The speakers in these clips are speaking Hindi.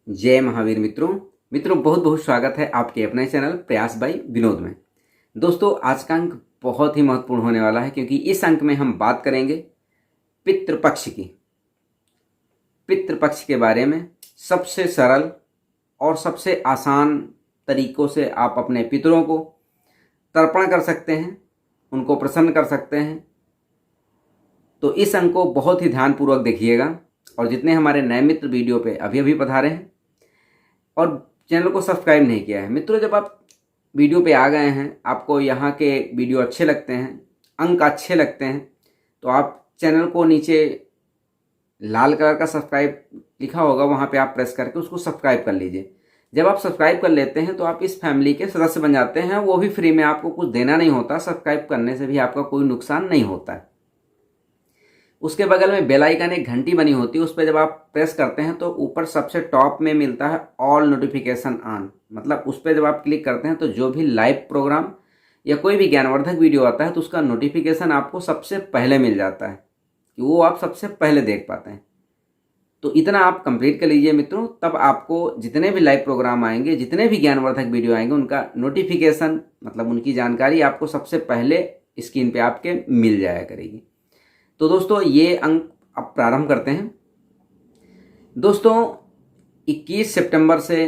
जय महावीर मित्रों बहुत बहुत स्वागत है आपके अपने चैनल प्रयास बाई विनोद में। दोस्तों आज का अंक बहुत ही महत्वपूर्ण होने वाला है क्योंकि इस अंक में हम बात करेंगे पितृपक्ष की। पितृपक्ष के बारे में सबसे सरल और सबसे आसान तरीकों से आप अपने पितरों को तर्पण कर सकते हैं, उनको प्रसन्न कर सकते हैं। तो इस अंक को बहुत ही ध्यानपूर्वक देखिएगा और जितने हमारे नए मित्र वीडियो पे अभी अभी पधारे हैं और चैनल को सब्सक्राइब नहीं किया है, मित्रों जब आप वीडियो पे आ गए हैं, आपको यहाँ के वीडियो अच्छे लगते हैं, अंक अच्छे लगते हैं, तो आप चैनल को नीचे लाल कलर का सब्सक्राइब लिखा होगा, वहाँ पे आप प्रेस करके उसको सब्सक्राइब कर लीजिए। जब आप सब्सक्राइब कर लेते हैं तो आप इस फैमिली के सदस्य बन जाते हैं, वो भी फ्री में, आपको कुछ देना नहीं होता। सब्सक्राइब करने से भी आपका कोई नुकसान नहीं होता है। उसके बगल में बेल आइकन एक घंटी बनी होती है, उस पर जब आप प्रेस करते हैं तो ऊपर सबसे टॉप में मिलता है ऑल नोटिफिकेशन ऑन, मतलब उस पर जब आप क्लिक करते हैं तो जो भी लाइव प्रोग्राम या कोई भी ज्ञानवर्धक वीडियो आता है तो उसका नोटिफिकेशन आपको सबसे पहले मिल जाता है, कि वो आप सबसे पहले देख पाते हैं। तो इतना आप कंप्लीट कर लीजिए मित्रों, तब आपको जितने भी लाइव प्रोग्राम आएंगे, जितने भी ज्ञानवर्धक वीडियो आएंगे, उनका नोटिफिकेशन मतलब उनकी जानकारी आपको सबसे पहले स्क्रीन पे आपके मिल जाया करेगी। तो दोस्तों ये अंक अब प्रारंभ करते हैं। दोस्तों 21 सितंबर से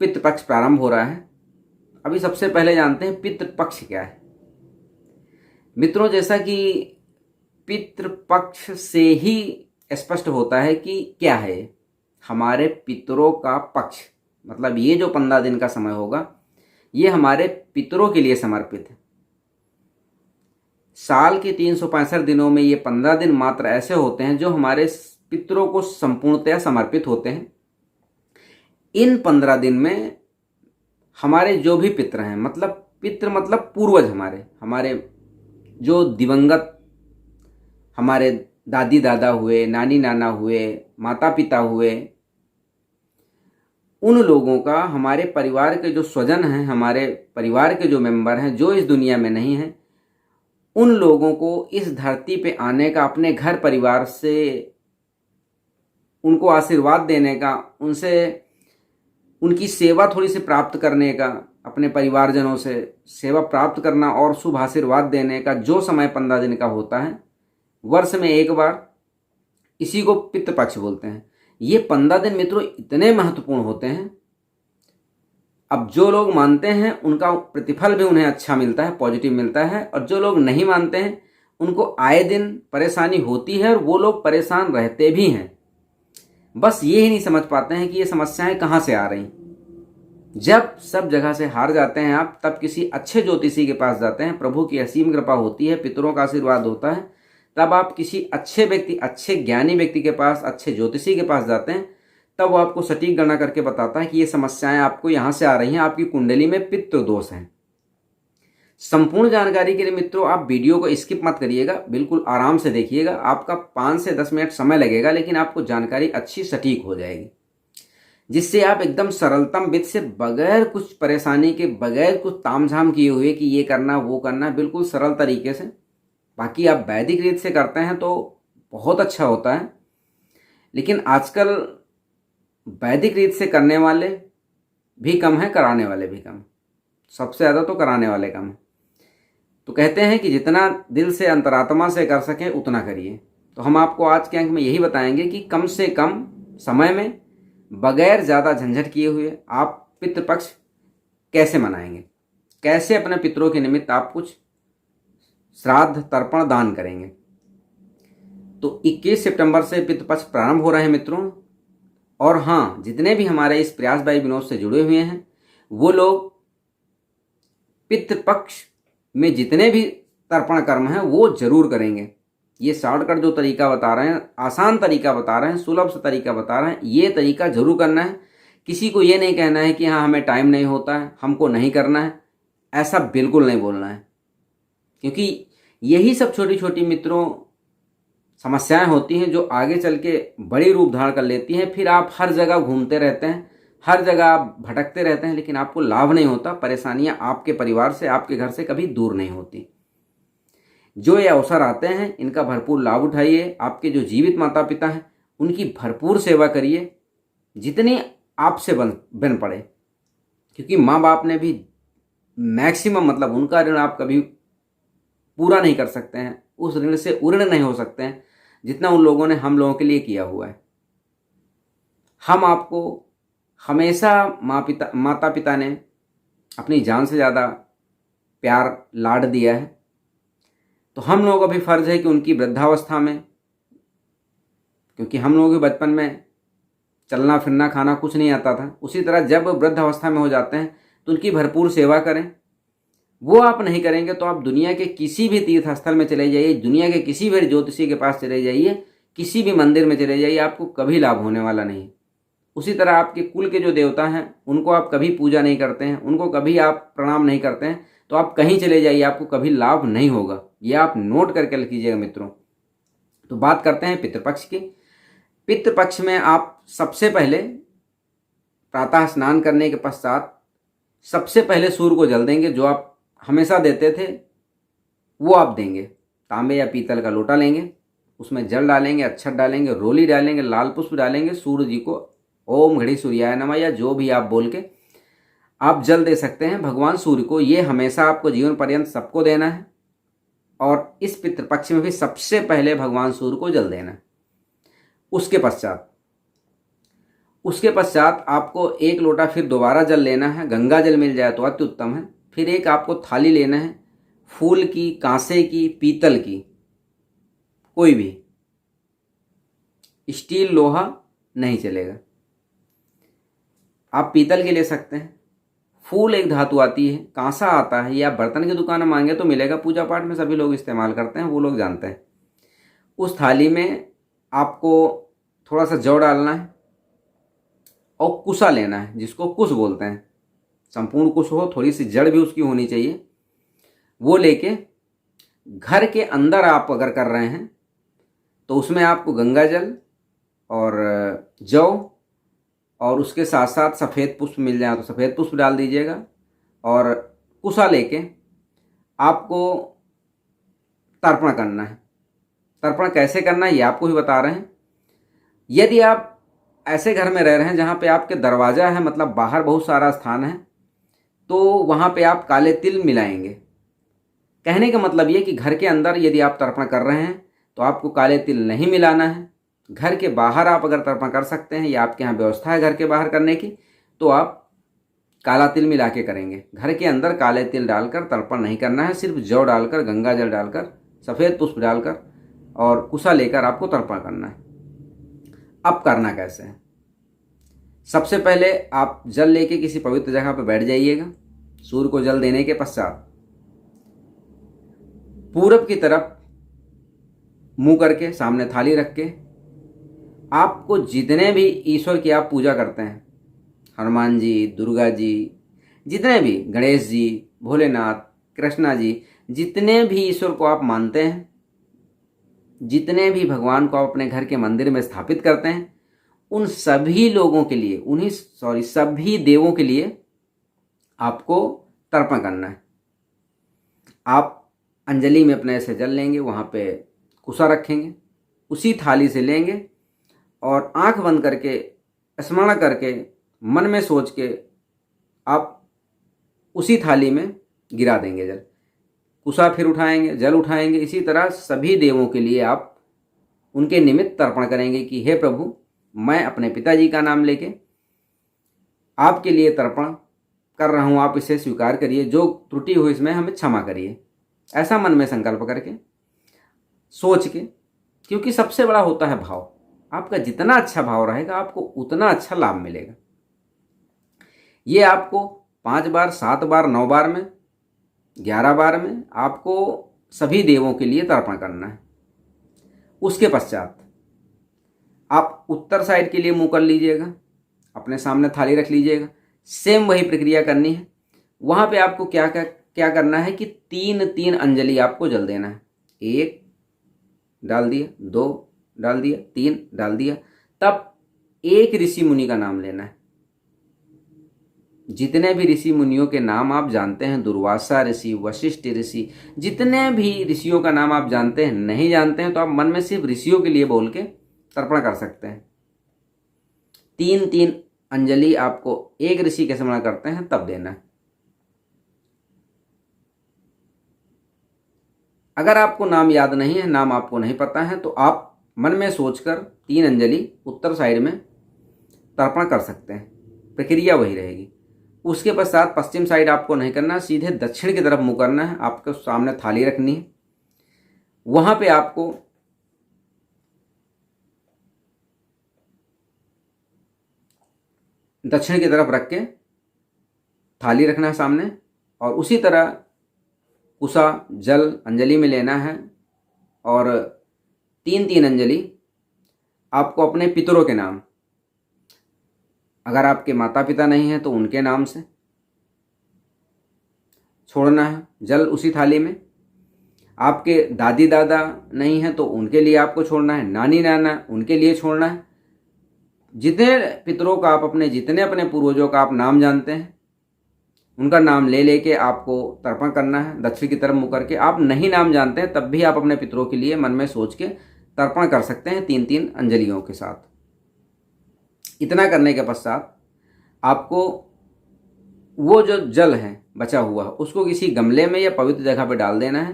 पितृपक्ष प्रारंभ हो रहा है। अभी सबसे पहले जानते हैं पितृपक्ष क्या है। मित्रों जैसा कि पितृपक्ष से ही स्पष्ट होता है कि क्या है, हमारे पितरों का पक्ष, मतलब ये जो 15 दिन का समय होगा ये हमारे पितरों के लिए समर्पित है। साल के 365 दिनों में ये 15 दिन मात्र ऐसे होते हैं जो हमारे पितरों को संपूर्णतया समर्पित होते हैं। इन 15 दिन में हमारे जो भी पितर हैं, मतलब पितर मतलब पूर्वज, हमारे जो दिवंगत हमारे दादी दादा हुए, नानी नाना हुए, माता पिता हुए, उन लोगों का, हमारे परिवार के जो स्वजन हैं, हमारे परिवार के जो मेंबर हैं जो इस दुनिया में नहीं हैं, उन लोगों को इस धरती पे आने का, अपने घर परिवार से उनको आशीर्वाद देने का, उनसे उनकी सेवा थोड़ी सी प्राप्त करने का, अपने परिवारजनों से सेवा प्राप्त करना और शुभ आशीर्वाद देने का जो समय 15 दिन का होता है, वर्ष में एक बार, इसी को पितृपक्ष बोलते हैं। ये 15 दिन मित्रों इतने महत्वपूर्ण होते हैं। अब जो लोग मानते हैं उनका प्रतिफल भी उन्हें अच्छा मिलता है, पॉजिटिव मिलता है, और जो लोग नहीं मानते हैं उनको आए दिन परेशानी होती है और वो लोग परेशान रहते भी हैं। बस ये ही नहीं समझ पाते हैं कि ये समस्याएं कहाँ से आ रही। जब सब जगह से हार जाते हैं आप, तब किसी अच्छे ज्योतिषी के पास जाते हैं, प्रभु की असीम कृपा होती है, पितरों का आशीर्वाद होता है, तब आप किसी अच्छे व्यक्ति, अच्छे ज्ञानी व्यक्ति के पास, अच्छे ज्योतिषी के पास जाते हैं, तब वो आपको सटीक गणना करके बताता है कि ये समस्याएं आपको यहाँ से आ रही हैं, आपकी कुंडली में पितृ दोष हैं। संपूर्ण जानकारी के लिए मित्रों आप वीडियो को स्किप मत करिएगा, बिल्कुल आराम से देखिएगा। आपका 5 से 10 मिनट समय लगेगा, लेकिन आपको जानकारी अच्छी सटीक हो जाएगी, जिससे आप एकदम सरलतम विधि से, बगैर कुछ परेशानी के, बगैर कुछ तामझाम किए हुए कि ये करना वो करना, बिल्कुल सरल तरीके से। बाकी आप वैदिक रीत से करते हैं तो बहुत अच्छा होता है, लेकिन आजकल वैदिक रीत से करने वाले भी कम हैं, कराने वाले भी कम। सबसे ज़्यादा तो कराने वाले कम हैं। तो कहते हैं कि जितना दिल से, अंतरात्मा से कर सकें उतना करिए। तो हम आपको आज के अंक में यही बताएंगे कि कम से कम समय में, बगैर ज़्यादा झंझट किए हुए, आप पितृपक्ष कैसे मनाएंगे, कैसे अपने पितरों के निमित्त आप कुछ श्राद्ध, तर्पण, दान करेंगे। तो 21 सितंबर से पितृपक्ष प्रारंभ हो रहे हैं मित्रों। और हाँ, जितने भी हमारे इस प्रयास बाई विनोद से जुड़े हुए हैं वो लोग पितृपक्ष में जितने भी तर्पण कर्म हैं वो जरूर करेंगे। ये शॉर्टकट जो तरीका बता रहे हैं, आसान तरीका बता रहे हैं, सुलभ सा तरीका बता रहे हैं, ये तरीका जरूर करना है। किसी को ये नहीं कहना है कि हाँ हमें टाइम नहीं होता है, हमको नहीं करना है, ऐसा बिल्कुल नहीं बोलना है। क्योंकि यही सब छोटी छोटी मित्रों समस्याएं होती हैं जो आगे चल के बड़ी रूप धारण कर लेती हैं। फिर आप हर जगह घूमते रहते हैं, हर जगह आप भटकते रहते हैं, लेकिन आपको लाभ नहीं होता। परेशानियां आपके परिवार से, आपके घर से कभी दूर नहीं होती। जो ये अवसर आते हैं इनका भरपूर लाभ उठाइए। आपके जो जीवित माता पिता हैं उनकी भरपूर सेवा करिए। जितनी आपसे बन पड़े, क्योंकि माँ बाप ने भी मैक्सिमम मतलब उनका ऋण आप कभी पूरा नहीं कर सकते हैं, उस ऋण से उऋण नहीं हो सकते हैं जितना उन लोगों ने हम लोगों के लिए किया हुआ है। हम आपको हमेशा माता पिता ने अपनी जान से ज़्यादा प्यार लाड दिया है, तो हम लोगों का भी फर्ज है कि उनकी वृद्धावस्था में, क्योंकि हम लोगों के बचपन में चलना फिरना खाना कुछ नहीं आता था, उसी तरह जब वृद्धावस्था में हो जाते हैं तो उनकी भरपूर सेवा करें। वो आप नहीं करेंगे तो आप दुनिया के किसी भी तीर्थ स्थल में चले जाइए, दुनिया के किसी भी ज्योतिषी के पास चले जाइए, किसी भी मंदिर में चले जाइए, आपको कभी लाभ होने वाला नहीं। उसी तरह आपके कुल के जो देवता हैं उनको आप कभी पूजा नहीं करते हैं, उनको कभी आप प्रणाम नहीं करते हैं, तो आप कहीं चले जाइए आपको कभी लाभ नहीं होगा। ये आप नोट करके लीजिएगा मित्रों। तो बात करते हैं पितृपक्ष की। पितृपक्ष में आप सबसे पहले प्रातः स्नान करने के पश्चात सबसे पहले सूर्य को जल देंगे। जो आप हमेशा देते थे वो आप देंगे। तांबे या पीतल का लोटा लेंगे, उसमें जल डालेंगे, अक्षत डालेंगे, रोली डालेंगे, लाल पुष्प डालेंगे, सूर्य जी को ओम घड़ी सूर्याय नमः या जो भी आप बोल के आप जल दे सकते हैं भगवान सूर्य को। ये हमेशा आपको जीवन पर्यंत सबको देना है, और इस पितृपक्ष में भी सबसे पहले भगवान सूर्य को जल देना है। उसके पश्चात आपको एक लोटा फिर दोबारा जल लेना है। गंगा जल मिल जाए तो अति उत्तम है। फिर एक आपको थाली लेना है, फूल की, कांसे की, पीतल की, कोई भी, स्टील लोहा नहीं चलेगा। आप पीतल के ले सकते हैं। फूल एक धातु आती है, कांसा आता है, या बर्तन की दुकान में मांगे तो मिलेगा, पूजा पाठ में सभी लोग इस्तेमाल करते हैं, वो लोग जानते हैं। उस थाली में आपको थोड़ा सा जौ डालना है और कुसा लेना है, जिसको कुश बोलते हैं। संपूर्ण कुश हो, थोड़ी सी जड़ भी उसकी होनी चाहिए। वो लेके घर के अंदर आप अगर कर रहे हैं तो उसमें आपको गंगा जल और जौ और उसके साथ साथ सफ़ेद पुष्प मिल जाए तो सफ़ेद पुष्प डाल दीजिएगा। और कुसा लेके आपको तर्पण करना है। तर्पण कैसे करना है ये आपको ही बता रहे हैं। यदि आप ऐसे घर में रह रहे हैं जहाँ पे आपके दरवाज़ा है, मतलब बाहर बहुत सारा स्थान है, तो वहाँ पे आप काले तिल मिलाएंगे। कहने का मतलब ये कि घर के अंदर यदि आप तर्पण कर रहे हैं तो आपको काले तिल नहीं मिलाना है। घर के बाहर आप अगर तर्पण कर सकते हैं या आपके यहाँ व्यवस्था है घर के बाहर करने की, तो आप काला तिल मिला के करेंगे। घर के अंदर काले तिल डालकर तर्पण नहीं करना है। सिर्फ जौ डालकर, गंगा जल डालकर, सफ़ेद पुष्प डालकर और कुसा लेकर आपको तर्पण करना है। अब करना कैसे है? सबसे पहले आप जल लेके किसी पवित्र जगह पर बैठ जाइएगा। सूर्य को जल देने के पश्चात पूरब की तरफ मुंह करके, सामने थाली रख के, आपको जितने भी ईश्वर की आप पूजा करते हैं, हनुमान जी, दुर्गा जी, जितने भी, गणेश जी, भोलेनाथ, कृष्णा जी, जितने भी ईश्वर को आप मानते हैं, जितने भी भगवान को आप अपने घर के मंदिर में स्थापित करते हैं, उन सभी लोगों के लिए, सभी देवों के लिए आपको तर्पण करना है। आप अंजलि में अपने ऐसे जल लेंगे, वहाँ पे कुसा रखेंगे, उसी थाली से लेंगे और आंख बंद करके, स्मरण करके, मन में सोच के आप उसी थाली में गिरा देंगे जल। कुसा फिर उठाएंगे, जल उठाएंगे। इसी तरह सभी देवों के लिए आप उनके निमित्त तर्पण करेंगे कि हे प्रभु, मैं अपने पिताजी का नाम लेके आपके लिए तर्पण कर रहा हूँ, आप इसे स्वीकार करिए, जो त्रुटि हुई इसमें हमें क्षमा करिए। ऐसा मन में संकल्प करके, सोच के, क्योंकि सबसे बड़ा होता है भाव। आपका जितना अच्छा भाव रहेगा आपको उतना अच्छा लाभ मिलेगा। ये आपको 5 बार, 7 बार, 9 बार में, 11 बार में आपको सभी देवों के लिए तर्पण करना है। उसके पश्चात आप उत्तर साइड के लिए मुंह कर लीजिएगा, अपने सामने थाली रख लीजिएगा। सेम वही प्रक्रिया करनी है। वहाँ पे आपको क्या करना है कि 3 अंजलि आपको जल देना है। 1 डाल दिया, 2 डाल दिया, 3 डाल दिया। तब एक ऋषि मुनि का नाम लेना है। जितने भी ऋषि मुनियों के नाम आप जानते हैं, दुर्वासा ऋषि, वशिष्ठ ऋषि, जितने भी ऋषियों का नाम आप जानते हैं, नहीं जानते हैं तो आप मन में सिर्फ ऋषियों के लिए बोल के तर्पण कर सकते हैं। 3-3 अंजलि आपको एक ऋषि के स्मरण करते हैं तब देना है। अगर आपको नाम याद नहीं है, नाम आपको नहीं पता है, तो आप मन में सोचकर 3 अंजलि उत्तर साइड में तर्पण कर सकते हैं, प्रक्रिया वही रहेगी। उसके पश्चात पश्चिम साइड आपको नहीं करना, सीधे दक्षिण की तरफ मुँह करना है। आपके सामने थाली रखनी है, वहाँ पे आपको दक्षिण की तरफ रख के थाली रखना है सामने, और उसी तरह कुसा जल अंजलि में लेना है। और 3-3 अंजलि आपको अपने पितरों के नाम, अगर आपके माता पिता नहीं हैं तो उनके नाम से छोड़ना है जल उसी थाली में। आपके दादी दादा नहीं हैं तो उनके लिए आपको छोड़ना है, नानी नाना उनके लिए छोड़ना है। जितने पितरों का आप अपने, जितने अपने पूर्वजों का आप नाम जानते हैं, उनका नाम ले लेके आपको तर्पण करना है दक्षिण की तरफ मुँह करके। आप नहीं नाम जानते हैं तब भी आप अपने पितरों के लिए मन में सोच के तर्पण कर सकते हैं 3-3 अंजलियों के साथ। इतना करने के पश्चात आपको वो जो जल है बचा हुआ उसको किसी गमले में या पवित्र जगह पे डाल देना है,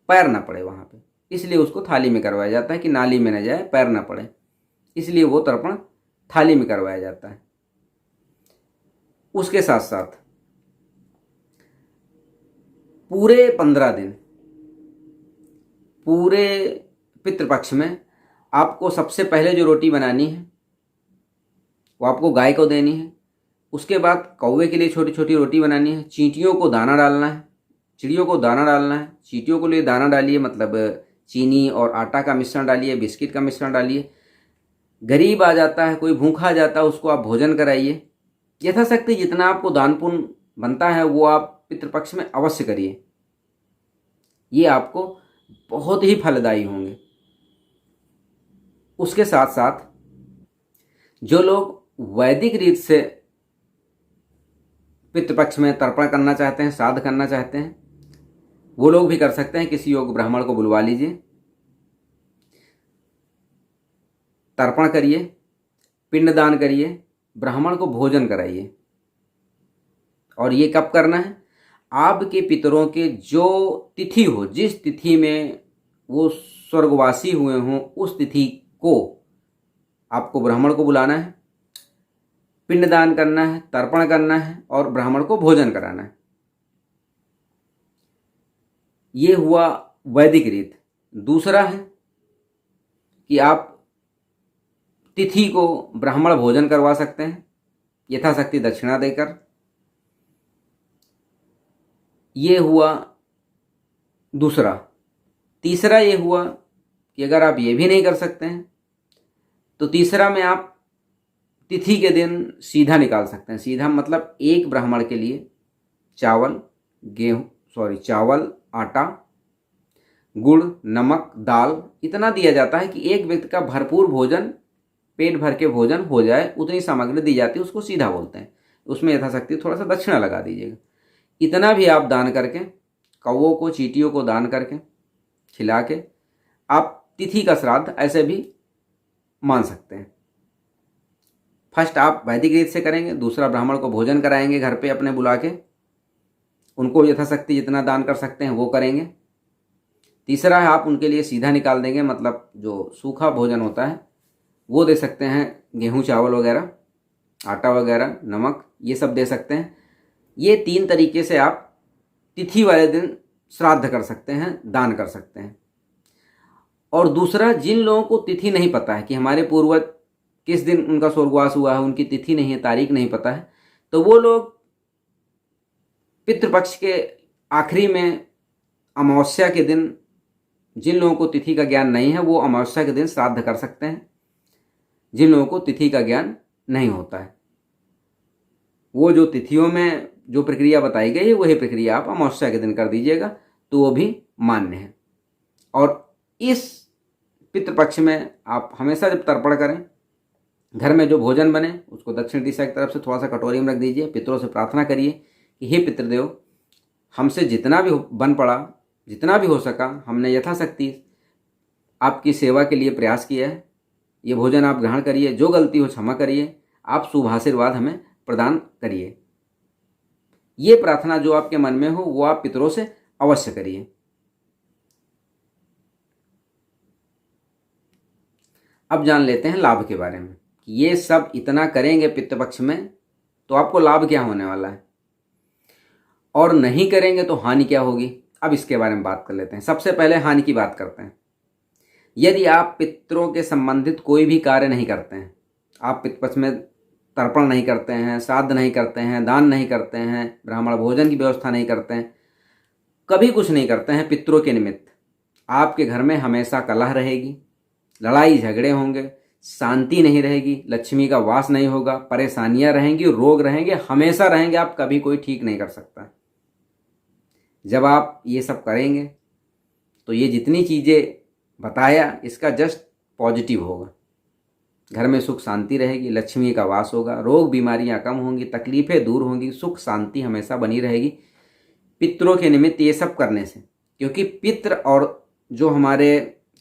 पैर ना पड़े वहाँ पे, इसलिए उसको थाली में करवाया जाता है कि नाली में न जाए, पैर ना पड़े, इसलिए वो तर्पण थाली में करवाया जाता है। उसके साथ साथ पूरे 15 दिन, पूरे पितृपक्ष में आपको सबसे पहले जो रोटी बनानी है वो आपको गाय को देनी है। उसके बाद कौवे के लिए छोटी छोटी रोटी बनानी है। चींटियों को दाना डालना है, चिड़ियों को दाना डालना है। चींटियों के लिए दाना डालिए, मतलब चीनी और आटा का मिश्रण डालिए, बिस्किट का मिश्रण डालिए। गरीब आ जाता है, कोई भूखा आ जाता है, उसको आप भोजन कराइए। यथाशक्ति जितना आपको दान पुण्य बनता है वो आप पितृपक्ष में अवश्य करिए, ये आपको बहुत ही फलदायी होंगे। उसके साथ साथ जो लोग वैदिक रीत से पितृपक्ष में तर्पण करना चाहते हैं, श्राद्ध करना चाहते हैं, वो लोग भी कर सकते हैं। किसी योग्य ब्राह्मण को बुलवा लीजिए, तर्पण करिए, पिंडदान करिए, ब्राह्मण को भोजन कराइए। और ये कब करना है? आपके पितरों के जो तिथि हो, जिस तिथि में वो स्वर्गवासी हुए हों, उस तिथि को आपको ब्राह्मण को बुलाना है, पिंडदान करना है, तर्पण करना है और ब्राह्मण को भोजन कराना है। ये हुआ वैदिक रीत। दूसरा है कि आप तिथि को ब्राह्मण भोजन करवा सकते हैं यथाशक्ति दक्षिणा देकर। ये हुआ दूसरा। तीसरा ये हुआ कि अगर आप ये भी नहीं कर सकते हैं तो तीसरा में आप तिथि के दिन सीधा निकाल सकते हैं। सीधा मतलब एक ब्राह्मण के लिए चावल, चावल, आटा, गुड़, नमक, दाल इतना दिया जाता है कि एक व्यक्ति का भरपूर भोजन, पेट भर के भोजन हो जाए, उतनी सामग्री दी जाती है, उसको सीधा बोलते हैं। उसमें यथाशक्ति थोड़ा सा दक्षिणा लगा दीजिएगा। इतना भी आप दान करके, कौवों को, चींटियों को दान करके, खिला के आप तिथि का श्राद्ध ऐसे भी मान सकते हैं। फर्स्ट आप वैदिक रीत से करेंगे, दूसरा ब्राह्मण को भोजन कराएंगे घर पे अपने बुला के, उनको यथाशक्ति जितना दान कर सकते हैं वो करेंगे। तीसरा है आप उनके लिए सीधा निकाल देंगे, मतलब जो सूखा भोजन होता है वो दे सकते हैं, गेहूँ चावल वगैरह, आटा वगैरह, नमक, ये सब दे सकते हैं। ये 3 तरीके से आप तिथि वाले दिन श्राद्ध कर सकते हैं, दान कर सकते हैं। और दूसरा, जिन लोगों को तिथि नहीं पता है कि हमारे पूर्वज किस दिन उनका स्वर्गवास हुआ है, उनकी तिथि नहीं है, तारीख नहीं पता है, तो वो लोग पितृपक्ष के आखिरी में अमावस्या के दिन, जिन लोगों को तिथि का ज्ञान नहीं है वो अमावस्या के दिन श्राद्ध कर सकते हैं। जिन लोगों को तिथि का ज्ञान नहीं होता है, वो जो तिथियों में जो प्रक्रिया बताई गई है वही प्रक्रिया आप अमावस्या के दिन कर दीजिएगा, तो वो भी मान्य है। और इस पितृपक्ष में आप हमेशा जब तर्पण करें, घर में जो भोजन बने उसको दक्षिण दिशा की तरफ से थोड़ा सा कटोरी में रख दीजिए। पितरों से प्रार्थना करिए कि हे पितृदेव, हमसे जितना भी बन पड़ा, जितना भी हो सका, हमने यथाशक्ति आपकी सेवा के लिए प्रयास किया है, ये भोजन आप ग्रहण करिए, जो गलती हो क्षमा करिए, आप शुभ आशीर्वाद हमें प्रदान करिए। ये प्रार्थना जो आपके मन में हो वो आप पितरों से अवश्य करिए। अब जान लेते हैं लाभ के बारे में कि ये सब इतना करेंगे पितृपक्ष में तो आपको लाभ क्या होने वाला है, और नहीं करेंगे तो हानि क्या होगी। अब इसके बारे में बात कर लेते हैं। सबसे पहले हानि की बात करते हैं। यदि आप पितरों के संबंधित कोई भी कार्य नहीं करते हैं, आप पितृपक्ष में तर्पण नहीं करते हैं, श्राद्ध नहीं करते हैं, दान नहीं करते हैं, ब्राह्मण भोजन की व्यवस्था नहीं करते हैं, कभी कुछ नहीं करते हैं पितरों के निमित्त, आपके घर में हमेशा कलह रहेगी, लड़ाई झगड़े होंगे, शांति नहीं रहेगी, लक्ष्मी का वास नहीं होगा, परेशानियां रहेंगी, रोग रहेंगे, हमेशा रहेंगे, आप कभी कोई ठीक नहीं कर सकता। जब आप ये सब करेंगे तो ये जितनी चीज़ें बताया इसका जस्ट पॉजिटिव होगा। घर में सुख शांति रहेगी, लक्ष्मी का वास होगा, रोग बीमारियां कम होंगी, तकलीफ़ें दूर होंगी, सुख शांति हमेशा बनी रहेगी पितरों के निमित्त ये सब करने से। क्योंकि पितृ और जो हमारे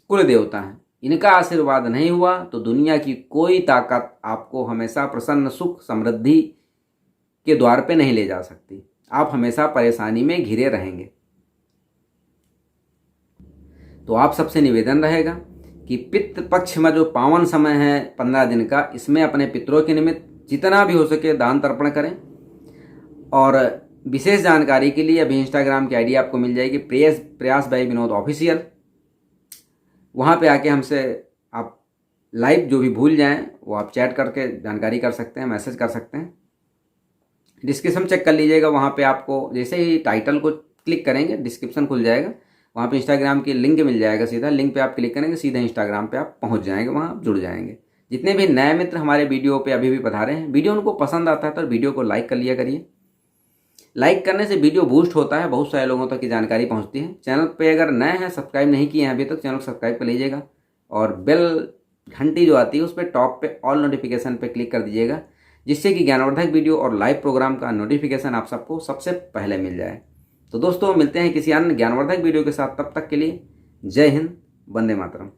कुल देवता हैं, इनका आशीर्वाद नहीं हुआ तो दुनिया की कोई ताकत आपको हमेशा प्रसन्न सुख समृद्धि के द्वार पे नहीं ले जा सकती। आप हमेशा परेशानी में घिरे रहेंगे। तो आप सबसे निवेदन रहेगा कि पितृपक्ष में जो पावन समय है 15 दिन का, इसमें अपने पितरों के निमित्त जितना भी हो सके दान तर्पण करें। और विशेष जानकारी के लिए अभी इंस्टाग्राम की आईडी आपको मिल जाएगी, प्रयास बाई विनोद ऑफिशियल। वहाँ पे आके हमसे आप लाइव जो भी भूल जाएं वो आप चैट करके जानकारी कर सकते हैं, मैसेज कर सकते हैं। डिस्क्रिप्शन चेक कर लीजिएगा, वहाँ पे आपको जैसे ही टाइटल को क्लिक करेंगे डिस्क्रिप्शन खुल जाएगा, वहाँ पे इंस्टाग्राम की लिंक मिल जाएगा। सीधा लिंक पे आप क्लिक करेंगे, सीधा इंस्टाग्राम पे आप पहुँच जाएंगे, वहाँ आप जुड़ जाएंगे। जितने भी नए मित्र हमारे वीडियो पे अभी भी पधारे हैं, वीडियो उनको पसंद आता है तो वीडियो को लाइक कर लिया करिए। लाइक करने से वीडियो बूस्ट होता है, बहुत सारे लोगों तक की जानकारी पहुँचती है। चैनल पे अगर नए हैं, सब्सक्राइब नहीं किए हैं अभी तक, चैनल को सब्सक्राइब कर लीजिएगा और बेल घंटी जो आती है उस पर टॉप पे ऑल नोटिफिकेशन पे क्लिक कर दीजिएगा, जिससे कि ज्ञानवर्धक वीडियो और लाइव प्रोग्राम का नोटिफिकेशन आप सबको सबसे पहले मिल जाए। तो दोस्तों मिलते हैं किसी अन्य ज्ञानवर्धक वीडियो के साथ, तब तक के लिए जय हिंद, वंदे मातरम।